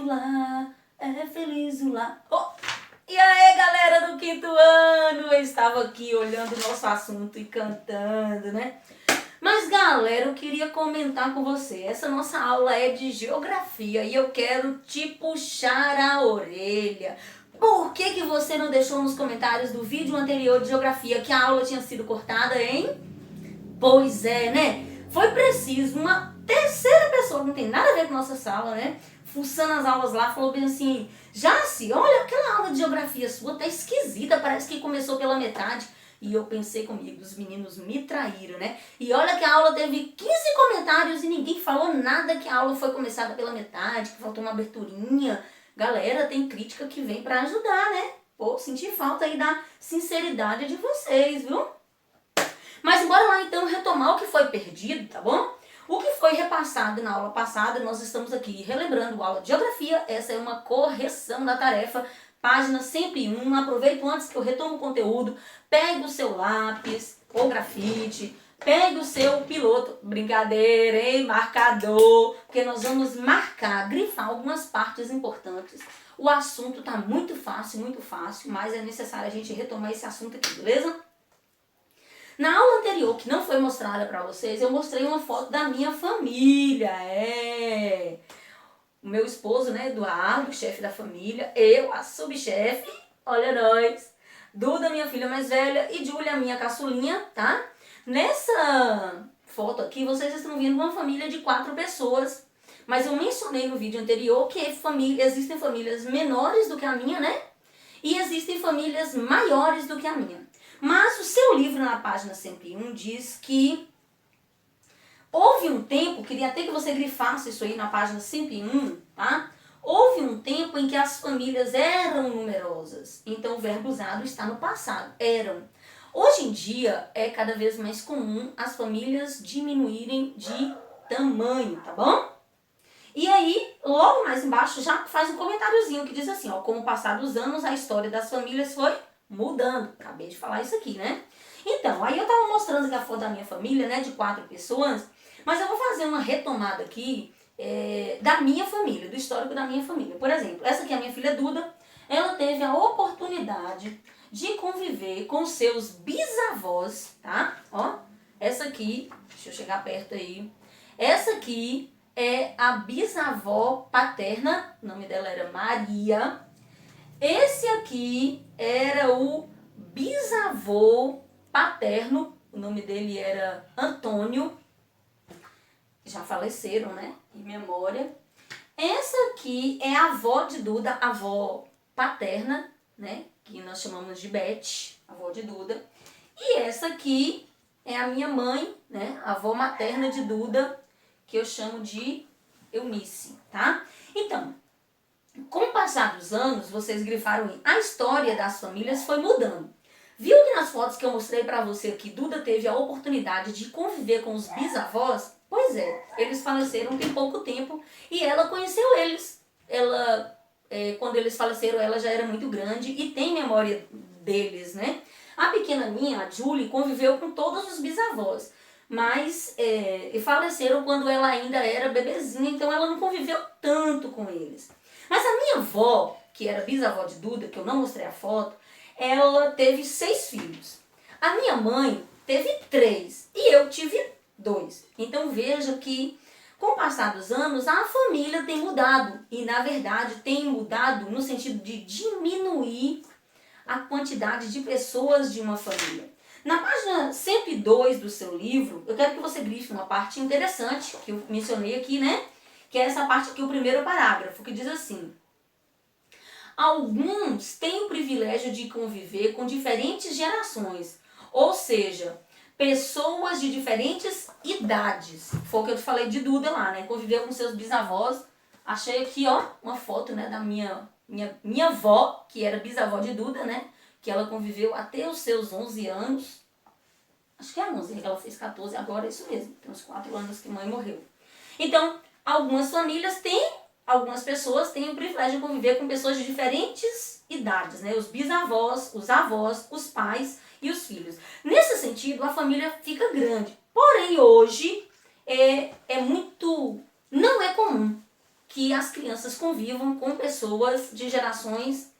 lar, é feliz o lar. Oh, e aí, galera do quinto ano? Eu estava aqui olhando o nosso assunto e cantando, né? Mas, galera, eu queria comentar com você. Essa nossa aula é de geografia e eu quero te puxar a orelha. Por que você não deixou nos comentários do vídeo anterior de geografia que a aula tinha sido cortada, hein? Pois é, né? Foi preciso uma terceira pessoa, que não tem nada a ver com nossa sala, né? Fuçando as aulas lá, falou bem assim: Jaci, olha, aquela aula de geografia sua tá esquisita, parece que começou pela metade. E eu pensei comigo, os meninos me traíram, né? E olha que a aula teve 15 comentários e ninguém falou nada que a aula foi começada pela metade, que faltou uma aberturinha. Galera, tem crítica que vem pra ajudar, né? Pô, senti falta aí da sinceridade de vocês, viu? Mas bora lá então retomar o que foi perdido, tá bom? O que foi repassado na aula passada, nós estamos aqui relembrando a aula de geografia. Essa é uma correção da tarefa, página 101. Aproveito antes que eu retomo o conteúdo, pegue o seu lápis ou grafite, pegue o seu piloto, brincadeira, hein? Marcador, porque nós vamos marcar, grifar algumas partes importantes. O assunto tá muito fácil, mas é necessário a gente retomar esse assunto aqui, beleza? Na aula anterior, que não foi mostrada para vocês, eu mostrei uma foto da minha família. O meu esposo, né, Eduardo, chefe da família, eu, a subchefe, olha nós, Duda, minha filha mais velha, e Júlia, minha caçulinha, tá? Nessa foto aqui, vocês estão vendo uma família de 4 pessoas. Mas eu mencionei no vídeo anterior que existem famílias menores do que a minha, né? E existem famílias maiores do que a minha. Mas o seu livro, na página 101, diz que houve um tempo, queria até que você grifasse isso aí na página 101, tá? Houve um tempo em que as famílias eram numerosas. Então o verbo usado está no passado, eram. Hoje em dia é cada vez mais comum as famílias diminuírem de tamanho, tá bom? E aí, logo mais embaixo, já faz um comentáriozinho que diz assim, ó, com o passar dos anos, a história das famílias foi mudando. Acabei de falar isso aqui, né? Então, aí eu tava mostrando aqui a foto da minha família, né, de 4 pessoas, mas eu vou fazer uma retomada aqui da minha família, do histórico da minha família. Por exemplo, essa aqui é a minha filha Duda, ela teve a oportunidade de conviver com seus bisavós, tá? Ó, essa aqui, deixa eu chegar perto aí, essa aqui é a bisavó paterna, o nome dela era Maria. Esse aqui era o bisavô paterno, o nome dele era Antônio. Já faleceram, né? Em memória. Essa aqui é a avó de Duda, a avó paterna, né? Que nós chamamos de Beth, avó de Duda. E essa aqui é a minha mãe, né? A avó materna de Duda, que eu chamo de Eunice, tá? Então, com o passar dos anos, vocês grifaram aí, a história das famílias foi mudando. Viu que nas fotos que eu mostrei pra você aqui, Duda teve a oportunidade de conviver com os bisavós? Pois é, eles faleceram tem pouco tempo e ela conheceu eles. Quando eles faleceram, ela já era muito grande e tem memória deles, né? A pequena minha, a Julie, conviveu com todos os bisavós. Mas faleceram quando ela ainda era bebezinha, então ela não conviveu tanto com eles. Mas a minha avó, que era bisavó de Duda, que eu não mostrei a foto, ela teve 6 filhos. A minha mãe teve 3 e eu tive 2. Então veja que com o passar dos anos a família tem mudado. E na verdade tem mudado no sentido de diminuir a quantidade de pessoas de uma família. Na página 102 do seu livro, eu quero que você grife uma parte interessante, que eu mencionei aqui, né? Que é essa parte aqui, o primeiro parágrafo, que diz assim: alguns têm o privilégio de conviver com diferentes gerações, ou seja, pessoas de diferentes idades. Foi o que eu te falei de Duda lá, né? Conviveu com seus bisavós. Achei aqui, ó, uma foto, né, da minha avó, que era bisavó de Duda, né? Que ela conviveu até os seus 11 anos. Acho que é 11, ela fez 14, agora é isso mesmo. Tem uns 4 anos que mãe morreu. Então, algumas pessoas têm o privilégio de conviver com pessoas de diferentes idades, né? Os bisavós, os avós, os pais e os filhos. Nesse sentido, a família fica grande. Porém, hoje, não é comum que as crianças convivam com pessoas de gerações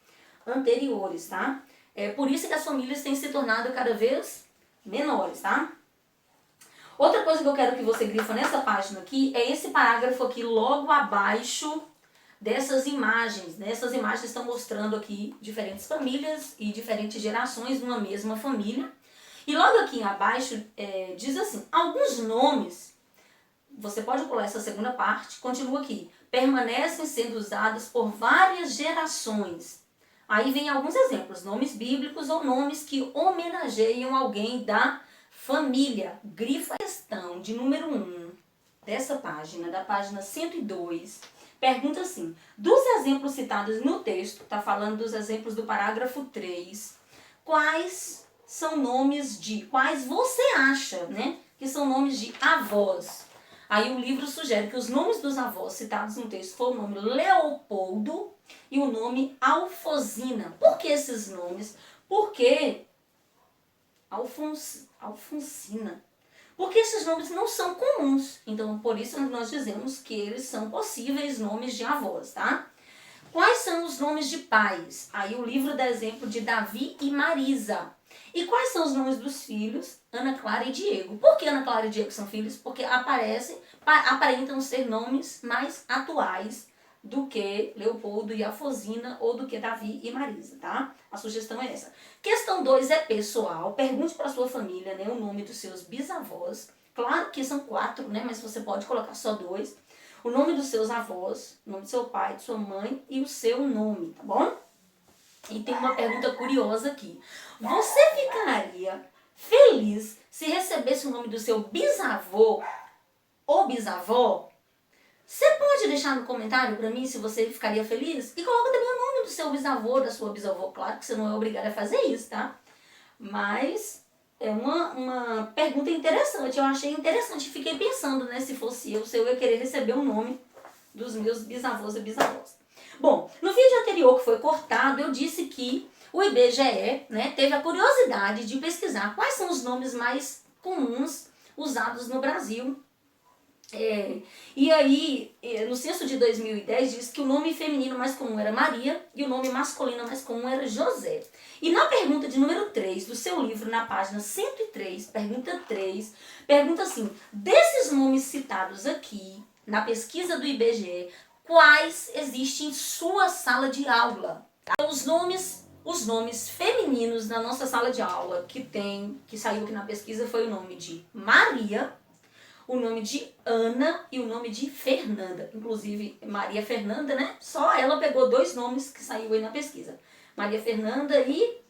anteriores, tá? É por isso que as famílias têm se tornado cada vez menores, tá? Outra coisa que eu quero que você grifa nessa página aqui é esse parágrafo aqui logo abaixo dessas imagens, né? Essas imagens estão mostrando aqui diferentes famílias e diferentes gerações numa mesma família. E logo aqui abaixo diz assim, alguns nomes, você pode pular essa segunda parte, continua aqui, permanecem sendo usados por várias gerações. Aí vem alguns exemplos, nomes bíblicos ou nomes que homenageiam alguém da família. Grifa a questão de número 1 dessa página, da página 102, pergunta assim, dos exemplos citados no texto, está falando dos exemplos do parágrafo 3, quais são nomes quais você acha, né, que são nomes de avós? Aí o livro sugere que os nomes dos avós citados no texto foram o nome Leopoldo e o nome Alfonsina. Por que esses nomes? Porque Alfonsina. Porque esses nomes não são comuns. Então, por isso nós dizemos que eles são possíveis nomes de avós, tá? Quais são os nomes de pais? Aí o livro dá exemplo de Davi e Marisa. E quais são os nomes dos filhos? Ana Clara e Diego. Por que Ana Clara e Diego são filhos? Porque aparentam ser nomes mais atuais do que Leopoldo e Alfonsina ou do que Davi e Marisa, tá? A sugestão é essa. Questão 2 é pessoal. Pergunte para sua família, né, o nome dos seus bisavós. Claro que são 4, né, mas você pode colocar só 2. O nome dos seus avós, o nome do seu pai, de sua mãe e o seu nome, tá bom? E tem uma pergunta curiosa aqui. Você ficaria feliz se recebesse o nome do seu bisavô ou bisavó? Você pode deixar no comentário para mim se você ficaria feliz? E coloca também o nome do seu bisavô, da sua bisavó. Claro que você não é obrigado a fazer isso, tá? Mas é uma pergunta interessante. Eu achei interessante. Fiquei pensando, né, se fosse eu, se eu ia querer receber o nome dos meus bisavós e bisavós. Bom, no vídeo anterior que foi cortado, eu disse que o IBGE, né, teve a curiosidade de pesquisar quais são os nomes mais comuns usados no Brasil. E aí, no censo de 2010, diz que o nome feminino mais comum era Maria e o nome masculino mais comum era José. E na pergunta de número 3 do seu livro, na página 103, pergunta 3, pergunta assim, desses nomes citados aqui, na pesquisa do IBGE, quais existem em sua sala de aula? Os nomes femininos na nossa sala de aula que saiu aqui na pesquisa foi o nome de Maria, o nome de Ana e o nome de Fernanda. Inclusive, Maria Fernanda, né? Só ela pegou 2 nomes que saiu aí na pesquisa. Maria Fernanda e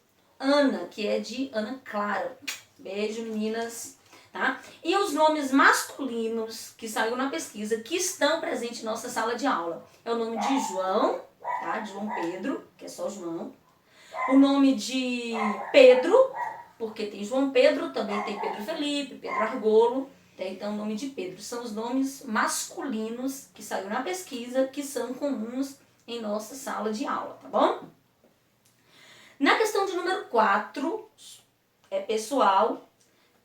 Ana, que é de Ana Clara. Beijo, meninas. Tá? E os nomes masculinos que saiu na pesquisa, que estão presentes em nossa sala de aula. É o nome de João, tá? De João Pedro, que é só João. O nome de Pedro, porque tem João Pedro, também tem Pedro Felipe, Pedro Argolo. Então, o nome de Pedro são os nomes masculinos que saiu na pesquisa, que são comuns em nossa sala de aula, tá bom? Na questão de número 4, é pessoal,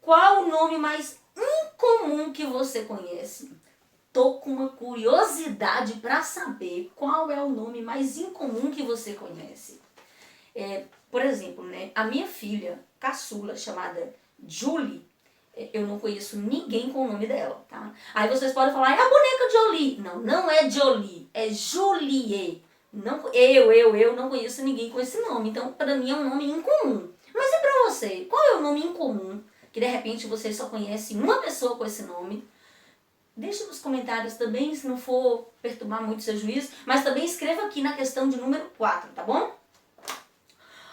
qual o nome mais incomum que você conhece? Tô com uma curiosidade para saber qual é o nome mais incomum que você conhece. Por exemplo, né, a minha filha caçula, chamada Julie, eu não conheço ninguém com o nome dela, tá? Aí vocês podem falar, é a boneca Jolie. Não, não é Jolie, é Julie. Não, eu não conheço ninguém com esse nome, então para mim é um nome incomum. Mas e para você? Qual é o nome incomum que de repente você só conhece uma pessoa com esse nome? Deixa nos comentários também, se não for perturbar muito seu juízo, mas também escreva aqui na questão de número 4, tá bom?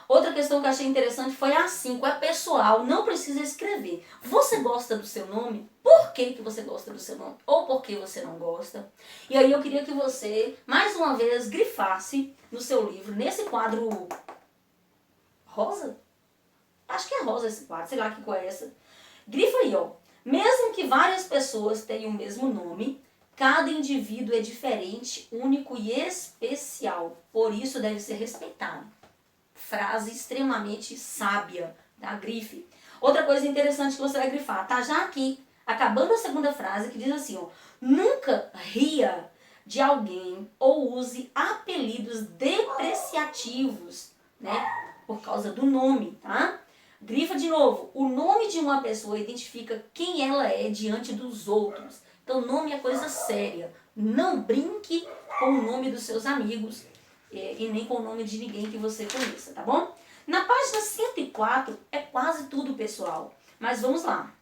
Outra questão que eu achei interessante foi a 5, é pessoal, não precisa escrever. Você gosta do seu nome? Por que você gosta do seu nome? Ou por que você não gosta? E aí eu queria que você, mais uma vez, grifasse no seu livro, nesse quadro rosa? Acho que é rosa esse quadro, sei lá que cor é essa. Grifa aí, ó. Mesmo que várias pessoas tenham o mesmo nome, cada indivíduo é diferente, único e especial. Por isso deve ser respeitado. Frase extremamente sábia, da grife. Outra coisa interessante que você vai grifar, tá já aqui, acabando a segunda frase, que diz assim, ó, nunca ria de alguém ou use apelidos depreciativos, né? Por causa do nome, tá? Grifa de novo. O nome de uma pessoa identifica quem ela é diante dos outros. Então, nome é coisa séria. Não brinque com o nome dos seus amigos e nem com o nome de ninguém que você conheça, tá bom? Na página 104 é quase tudo pessoal. Mas vamos lá.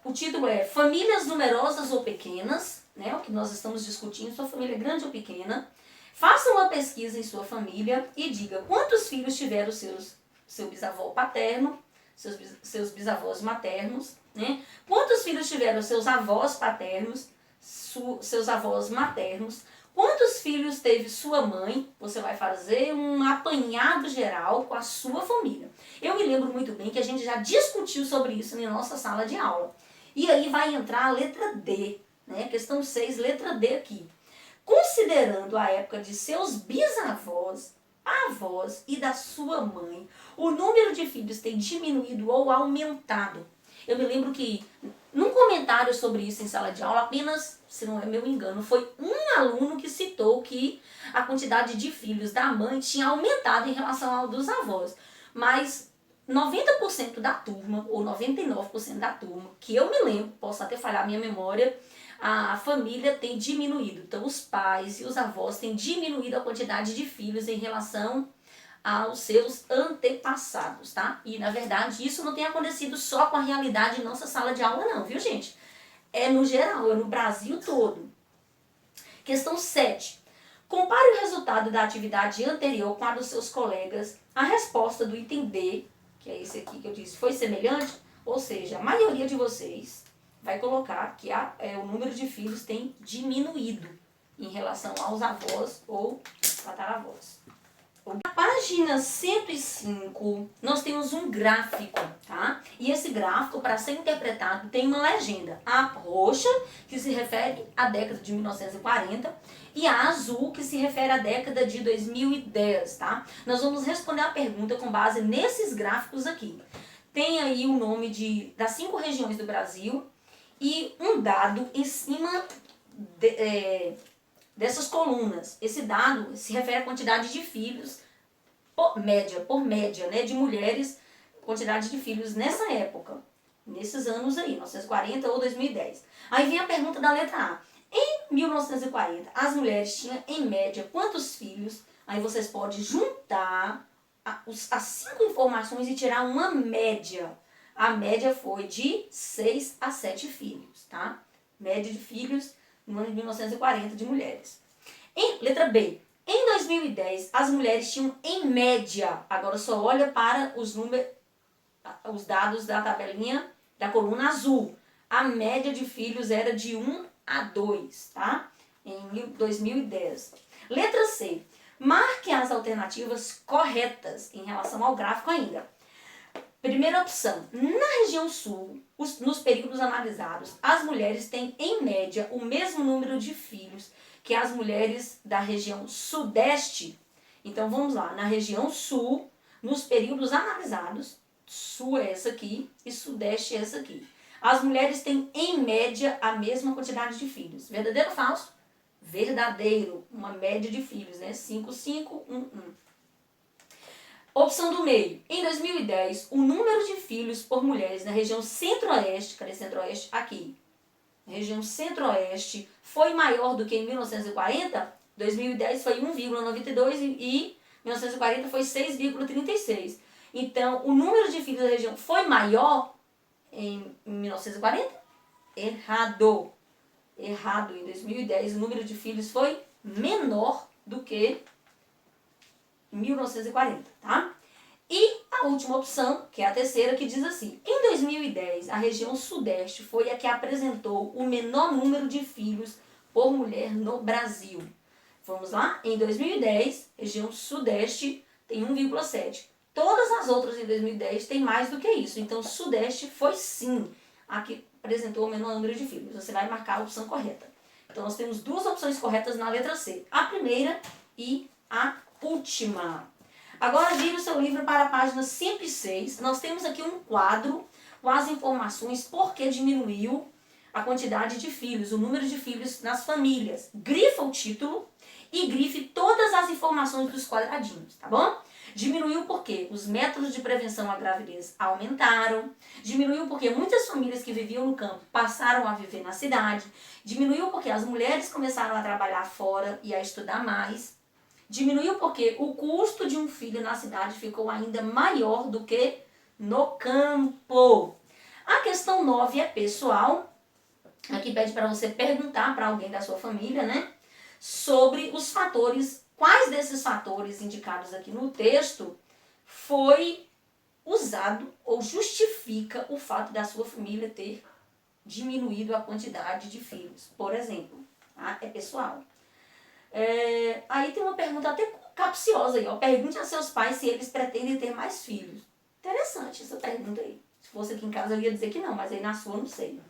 O título é Famílias Numerosas ou Pequenas, né? O que nós estamos discutindo, sua família é grande ou pequena. Faça uma pesquisa em sua família e diga quantos filhos tiveram seu bisavô paterno, seus bisavós maternos, né? Quantos filhos tiveram seus avós paternos, seus avós maternos, quantos filhos teve sua mãe. Você vai fazer um apanhado geral com a sua família. Eu me lembro muito bem que a gente já discutiu sobre isso na nossa sala de aula. E aí vai entrar a letra D, né? Questão 6, letra D aqui. Considerando a época de seus bisavós, avós e da sua mãe, o número de filhos tem diminuído ou aumentado. Eu me lembro que, num comentário sobre isso em sala de aula, apenas, se não é meu engano, foi um aluno que citou que a quantidade de filhos da mãe tinha aumentado em relação ao dos avós. Mas 90% da turma, ou 99% da turma, que eu me lembro, posso até falhar a minha memória, a família tem diminuído. Então, os pais e os avós têm diminuído a quantidade de filhos em relação aos seus antepassados, tá? E, na verdade, isso não tem acontecido só com a realidade em nossa sala de aula, não, viu, gente? É no geral, é no Brasil todo. Questão 7. Compare o resultado da atividade anterior com a dos seus colegas. A resposta do item B, que é esse aqui que eu disse, foi semelhante? Ou seja, a maioria de vocês vai colocar que o número de filhos tem diminuído em relação aos avós ou tataravós. Na página 105, nós temos um gráfico, tá? E esse gráfico, para ser interpretado, tem uma legenda. A roxa, que se refere à década de 1940, e a azul, que se refere à década de 2010, tá? Nós vamos responder a pergunta com base nesses gráficos aqui. Tem aí o nome das 5 regiões do Brasil e um dado em cima dessas colunas. Esse dado se refere à quantidade de filhos, por média, né, de mulheres, quantidade de filhos nessa época, nesses anos aí, 1940 ou 2010. Aí vem a pergunta da letra A. Em 1940, as mulheres tinham, em média, quantos filhos? Aí vocês podem juntar as 5 informações e tirar uma média. A média foi de 6 a 7 filhos, tá? Média de filhos no ano de 1940 de mulheres. Letra B. Em 2010, as mulheres tinham em média, agora só olha para os dados da tabelinha da coluna azul. A média de filhos era de 1 a 2, tá? Em 2010. Letra C. Marque as alternativas corretas em relação ao gráfico ainda. Primeira opção, na região sul, nos períodos analisados, as mulheres têm, em média, o mesmo número de filhos que as mulheres da região sudeste. Então, vamos lá, na região sul, nos períodos analisados, sul é essa aqui e sudeste é essa aqui. As mulheres têm, em média, a mesma quantidade de filhos. Verdadeiro ou falso? Verdadeiro, uma média de filhos, né? 5, 5, 1, 1. Opção do meio. Em 2010, o número de filhos por mulheres na região centro-oeste, cadê centro-oeste? Aqui. Região centro-oeste foi maior do que em 1940. 2010 foi 1,92 e 1940 foi 6,36. Então, o número de filhos da região foi maior em 1940? Errado. Errado. Em 2010, o número de filhos foi menor do que 1940, tá? E a última opção, que é a terceira, que diz assim: em 2010, a região sudeste foi a que apresentou o menor número de filhos por mulher no Brasil. Vamos lá? Em 2010, região sudeste tem 1,7. Todas as outras em 2010 têm mais do que isso. Então, sudeste foi sim a que apresentou o menor número de filhos. Você vai marcar a opção correta. Então, nós temos 2 opções corretas na letra C. A primeira e a última. Agora vira o seu livro para a página 106. Nós temos aqui um quadro com as informações por que diminuiu a quantidade de filhos, o número de filhos nas famílias. Grifa o título e grife todas as informações dos quadradinhos, tá bom? Diminuiu porque os métodos de prevenção à gravidez aumentaram. Diminuiu porque muitas famílias que viviam no campo passaram a viver na cidade. Diminuiu porque as mulheres começaram a trabalhar fora e a estudar mais. Diminuiu porque o custo de um filho na cidade ficou ainda maior do que no campo. A questão 9 é pessoal. Aqui pede para você perguntar para alguém da sua família, né? Sobre os fatores, quais desses fatores indicados aqui no texto foi usado ou justifica o fato da sua família ter diminuído a quantidade de filhos, por exemplo. Tá? É pessoal. Aí tem uma pergunta até capciosa aí, ó. Pergunte a seus pais se eles pretendem ter mais filhos. Interessante essa pergunta aí. Se fosse aqui em casa eu ia dizer que não, mas aí na sua eu não sei.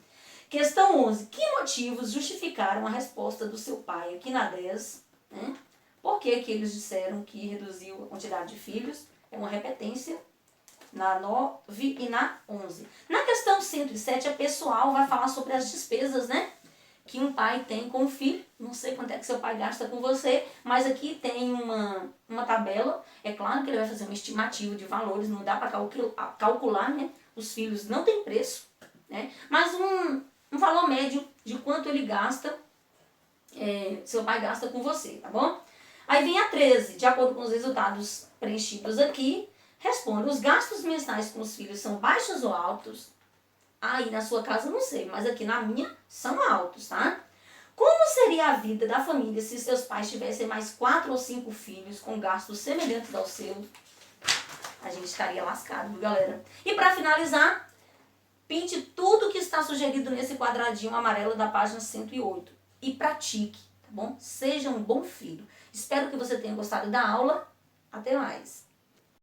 Questão 11. Que motivos justificaram a resposta do seu pai aqui na 10? Né? Por que eles disseram que reduziu a quantidade de filhos? É uma repetência na 9 e na 11. Na questão 107, a pessoal vai falar sobre as despesas, né? Que um pai tem com o filho. Não sei quanto é que seu pai gasta com você, mas aqui tem uma tabela. É claro que ele vai fazer uma estimativa de valores, não dá para calcular, né? Os filhos não tem preço, né? Mas um valor médio de quanto ele gasta, seu pai gasta com você, tá bom? Aí vem a 13, de acordo com os resultados preenchidos aqui, responde: os gastos mensais com os filhos são baixos ou altos? Aí na sua casa eu não sei, mas aqui na minha são altos, tá? Como seria a vida da família se seus pais tivessem mais 4 ou 5 filhos com gastos semelhantes aos seus? A gente estaria lascado, viu, galera? E para finalizar, pinte tudo que está sugerido nesse quadradinho amarelo da página 108 e pratique, tá bom? Seja um bom filho. Espero que você tenha gostado da aula. Até mais!